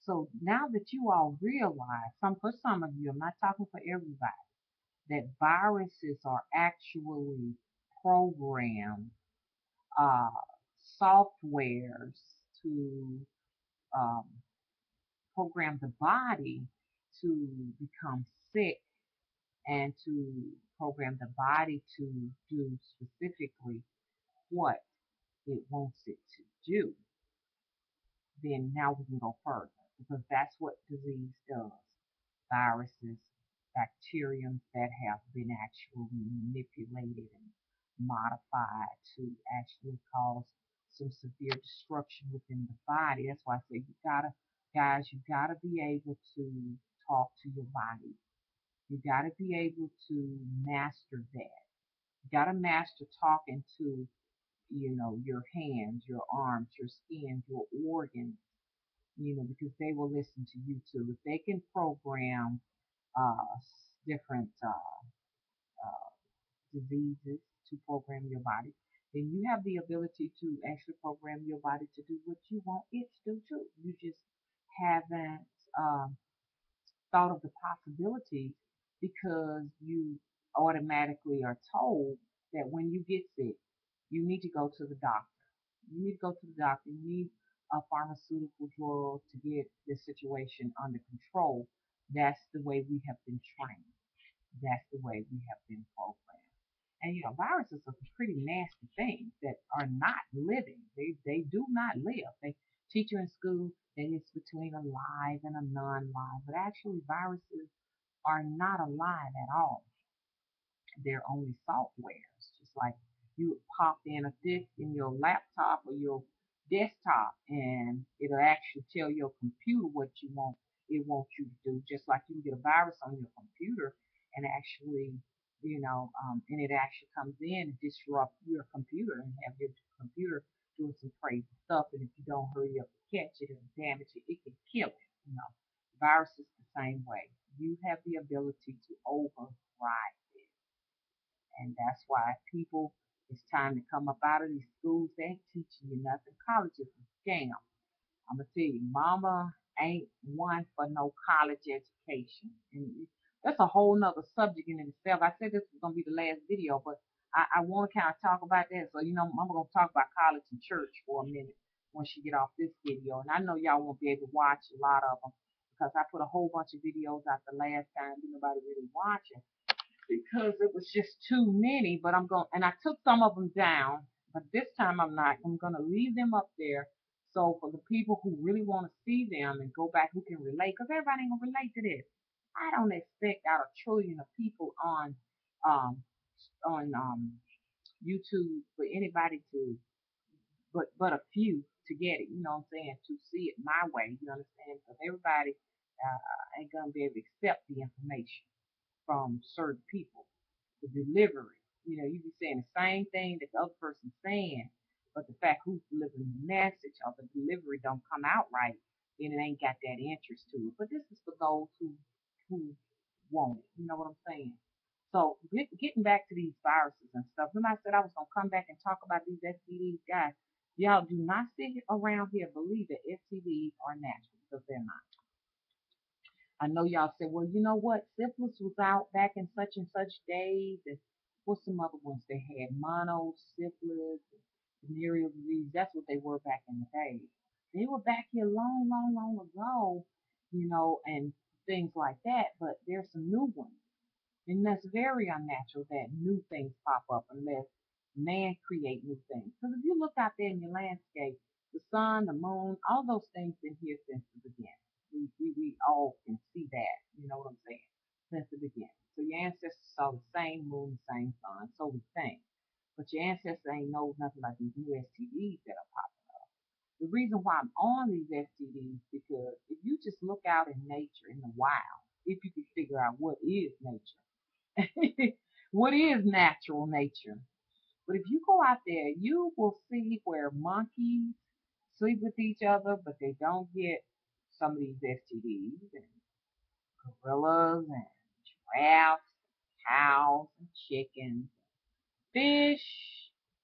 So now that you all realize, for some of you, I'm not talking for everybody, that viruses are actually programmed uh, softwares to um, program the body to become sick and to program the body to do specifically what it wants it to do, then now we can go further because that's what disease does. Viruses, bacteriums that have been actually manipulated and modified to actually cause some severe destruction within the body. That's why I say you gotta, guys, you gotta be able to talk to your body. You gotta be able to master that. You gotta master talking to, your hands, your arms, your skin, your organs, because they will listen to you too. If they can program different diseases to program your body, then you have the ability to actually program your body to do what you want it to do too. You just haven't um, thought of the possibilities because you automatically are told that when you get sick, you need to go to the doctor. You need to go to the doctor. You need a pharmaceutical drug to get this situation under control. That's the way we have been trained. That's the way we have been programmed. And viruses are some pretty nasty things that are not living. They do not live. They teach you in school that it's between alive and a non-live, but actually viruses are not alive at all. They're only softwares, just like you would pop in a disk in your laptop or your desktop, and it'll actually tell your computer what it wants you to do. Just like you can get a virus on your computer and actually, and it actually comes in and disrupt your computer and have your computer doing some crazy stuff. And if you don't hurry up and catch it and damage it, it can kill it. Virus is the same way. You have the ability to override it. And that's why people, it's time to come up out of these schools. They ain't teaching you nothing. College is a scam. I'm going to tell you, mama ain't one for no college education. And that's a whole nother subject in itself. I said this was going to be the last video, but I want to kind of talk about that. So, I'm going to talk about college and church for a minute when she get off this video. And I know y'all won't be able to watch a lot of them because I put a whole bunch of videos out the last time. Nobody really watching because it was just too many. But and I took some of them down, but this time I'm not. I'm going to leave them up there. So for the people who really want to see them and go back, who can relate, because everybody ain't gonna relate to this. I don't expect out of trillion of people um, on YouTube for anybody to, but a few to get it. You know what I'm saying? To see it my way. You understand? Because everybody ain't gonna be able to accept the information from certain people. The delivery. You be saying the same thing that the other person's saying, but the fact who's delivering the message or the delivery don't come out right, then it ain't got that interest to it. But this is for those who want it. You know what I'm saying? So getting back to these viruses and stuff. Remember I said I was gonna come back and talk about these STDs, guys. Y'all do not sit around here believe that STDs are natural because they're not. I know y'all said, well, you know what? Syphilis was out back in such and such days. And what's some other ones they had? Mono, syphilis, venereal disease. That's what they were back in the day. They were back here long, long, long ago, and things like that. But there's some new ones. And that's very unnatural that new things pop up unless man create new things. Because if you look out there in your landscape, the sun, the moon, all those things been here since the beginning. We all can see that. You know what I'm saying? Since the beginning. So your ancestors saw the same moon, same sun, so we think. But your ancestors ain't know nothing like these new STDs that are popping up. The reason why I'm on these STDs because if you just look out in nature, in the wild, if you can figure out what is nature, what is natural nature. But if you go out there, you will see where monkeys sleep with each other, but they don't get some of these STDs, and gorillas and giraffes, cows and chickens, fish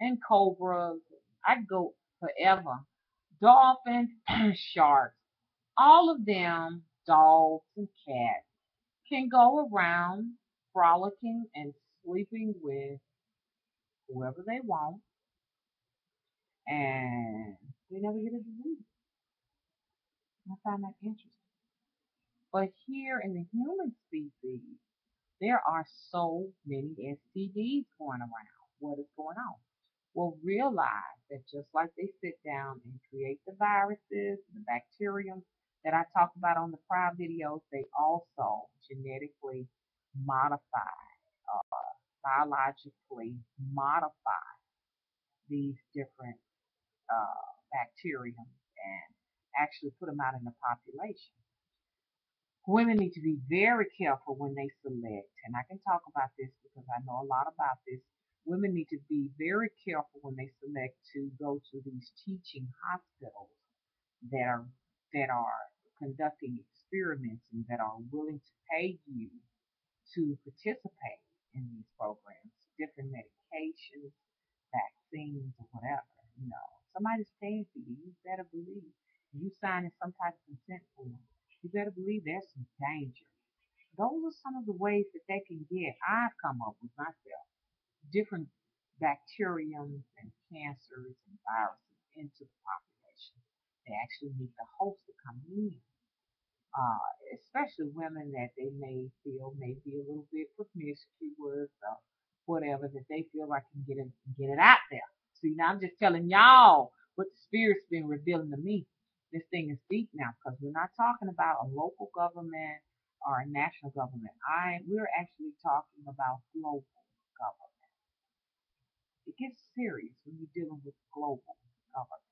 and cobras. I go forever. Dolphins, sharks. All of them, dogs and cats, can go around frolicking and sleeping with whoever they want, and they never get a disease. I find that interesting. But here in the human species, there are so many STDs going around. What is going on? Well, realize that just like they sit down and create the viruses, the bacterium that I talked about on the prior videos, they also genetically modify, biologically modify these different bacterium and actually put them out in the population. Women need to be very careful when they select, and I can talk about this because I know a lot about this. Women need to be very careful when they select to go to these teaching hospitals that are that are conducting experiments and that are willing to pay you to participate in these programs, different medications, vaccines, or whatever. Somebody's paying for you. You better believe you signing some type of consent form. You better believe there's some danger. Those are some of the ways that they can get. I've come up with myself different bacteriums and cancers and viruses into the population. They actually need the host to come in, especially women that they may feel may be a little bit promiscuous or whatever, that they feel like can get it out there. See, now I'm just telling y'all what the spirit's been revealing to me. This thing is deep now because we're not talking about a local government or a national government. We're actually talking about global government. It gets serious when you're dealing with global government.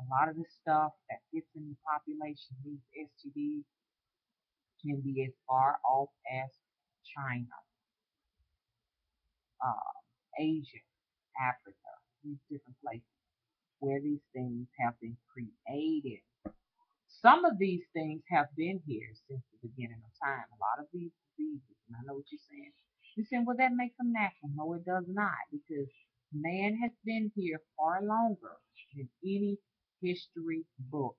A lot of the stuff that gets in the population, these STDs, can be as far off as China, uh, Asia, Africa, these different places where these things have been created. Some of these things have been here since the beginning of time. A lot of these diseases, and I know what you're saying. You're saying, well, that makes them natural. No, it does not, because man has been here far longer than any history book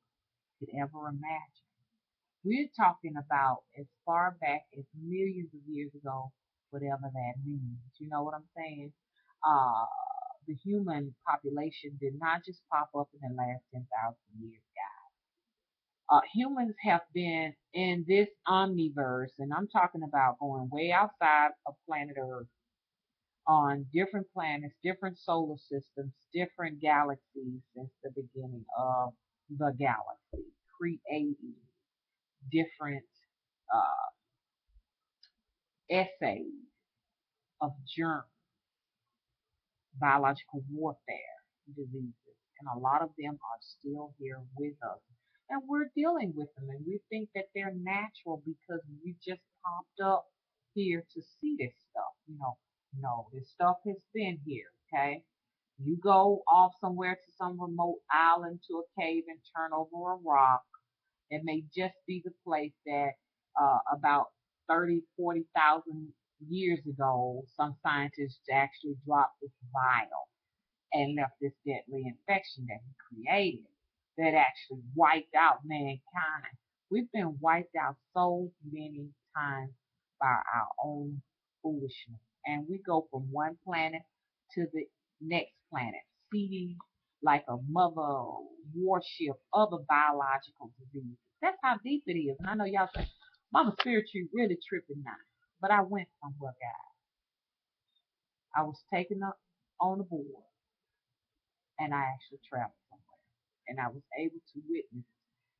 could ever imagine. We're talking about as far back as millions of years ago, whatever that means. You know what I'm saying? Uh, the human population did not just pop up in the last 10,000 years, guys. Humans have been in this omniverse, and I'm talking about going way outside of planet Earth on different planets, different solar systems, different galaxies since the beginning of the galaxy, creating different uh, essays of germs, biological warfare, diseases, and a lot of them are still here with us. And we're dealing with them, and we think that they're natural because we just popped up here to see this stuff. No, this stuff has been here, okay? You go off somewhere to some remote island to a cave and turn over a rock. It may just be the place that about 30, 40,000 years ago, some scientists actually dropped this vial and left this deadly infection that he created that actually wiped out mankind. We've been wiped out so many times by our own foolishness. And we go from one planet to the next planet, seeding like a mother warship other biological diseases. That's how deep it is. And I know y'all say, Mama Spiritual really tripping now. But I went somewhere, guys. I was taken up on the board and I actually traveled somewhere. And I was able to witness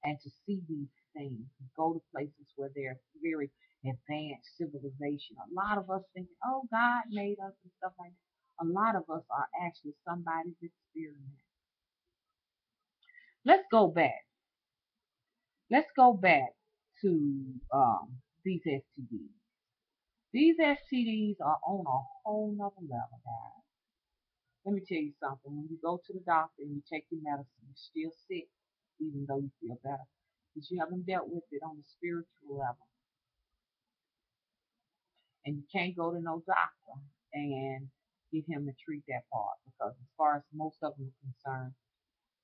and to see these things, go to places where there's very advanced civilization. A lot of us think, oh, God made us and stuff like that. A lot of us are actually somebody's experiment. Let's go back. Let's go back to these STDs. These STDs are on a whole nother level, guys. Let me tell you something. When you go to the doctor and you take your medicine, you're still sick, even though you feel better. Because you haven't dealt with it on the spiritual level. And you can't go to no doctor and get him to treat that part. Because as far as most of them are concerned,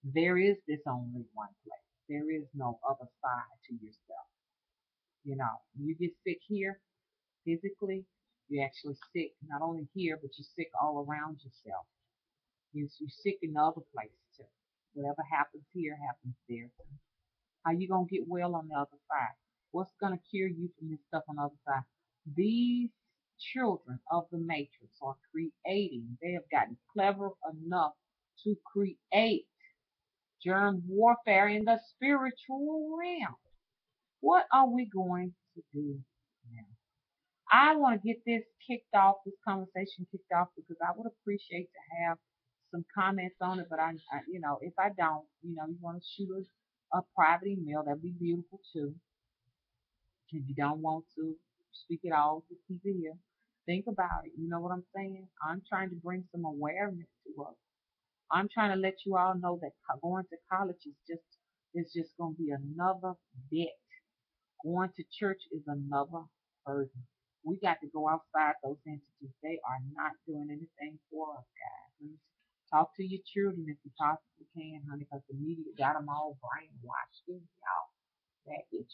there is this only one place. There is no other side to yourself. You get sick here physically, you're actually sick not only here, but you're sick all around yourself. You're sick in other places too. Whatever happens here happens there too. How you gonna get well on the other side? What's gonna cure you from this stuff on the other side? These children of the matrix are creating. They have gotten clever enough to create germ warfare in the spiritual realm. What are we going to do now? I want to get this kicked off, this conversation kicked off, because I would appreciate to have some comments on it. But if I don't, you want to shoot us a private email, that'd be beautiful too. If you don't want to speak it all, just keep it here. Think about it. You know what I'm saying? I'm trying to bring some awareness to us. I'm trying to let you all know that going to college is just going to be another bit. Going to church is another burden. We got to go outside those entities. They are not doing anything for us, guys. Talk to your children if you possibly can, honey, because the media got them all brainwashed. Y'all, that itch.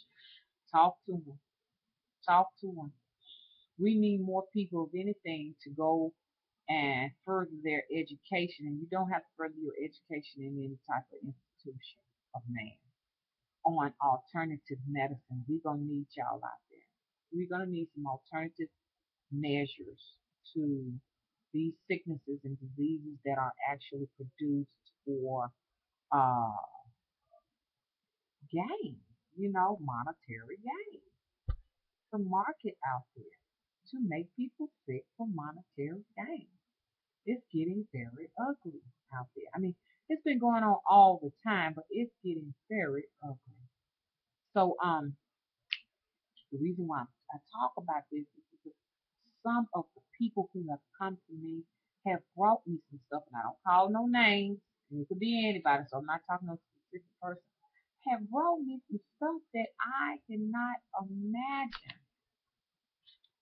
Talk to them. Talk to them. We need more people, if anything, to go and further their education. And you don't have to further your education in any type of institution of man on alternative medicine. We're going to need y'all out there. We're going to need some alternative measures to these sicknesses and diseases that are actually produced for uh, gain, monetary gain. The market out there to make people sick for monetary gain. It's getting very ugly out there. I mean, it's been going on all the time, but it's getting very ugly. So, the reason why I talk about this is because some of the people who have come to me have brought me some stuff, and I don't call no names, and it could be anybody, so I'm not talking no specific person, have brought me some stuff that I cannot imagine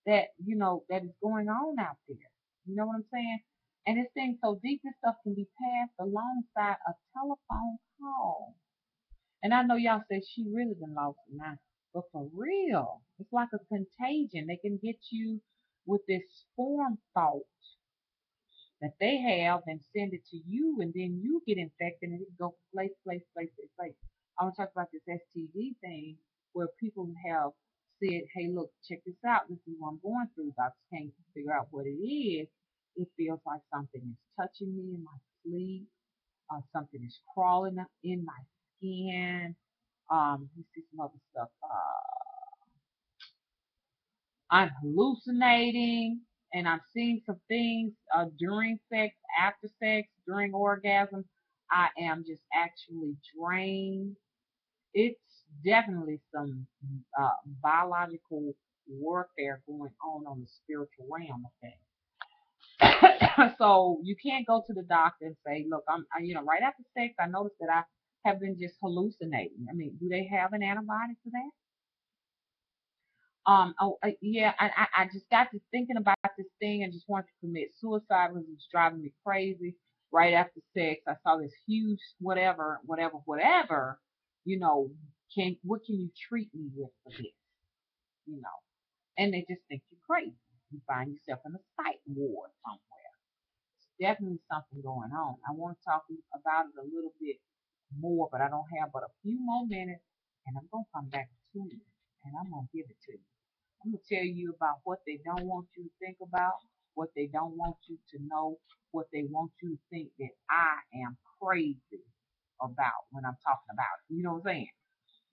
that is going on out there. You know what I'm saying? And this thing so deep, this stuff can be passed alongside a telephone call. And I know y'all say she really been lost her mind, but for real, it's like a contagion. They can get you with this form thought that they have and send it to you, and then you get infected, and it go place, place, place, place, place. I want to talk about this STD thing where people have said, "Hey, look, check this out. This is what I'm going through. Doctors can't figure out what it is. It feels like something is touching me in my sleep. Something is crawling up in my skin. You see some other stuff. I'm hallucinating, and I'm seeing some things during sex, after sex, during orgasm. I am just actually drained. It's definitely some biological warfare going on the spiritual realm of things. So you can't go to the doctor and say, "Look, right after sex, I noticed that I have been just hallucinating." I mean, do they have an antibiotic for that? Yeah, I just got to thinking about this thing and just wanted to commit suicide because it's driving me crazy. Right after sex, I saw this huge whatever, whatever, whatever. You know, what can you treat me with for this? You know, and they just think you're crazy. You find yourself in a psych ward somewhere. Definitely something going on. I want to talk about it a little bit more, but I don't have but a few more minutes, and I'm gonna come back to you, and I'm gonna give it to you. I'm gonna tell you about what they don't want you to think about, what they don't want you to know, what they want you to think that I am crazy about when I'm talking about it. You know what I'm saying?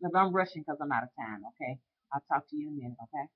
If I'm rushing because I'm out of time, okay? I'll talk to you in a minute, okay?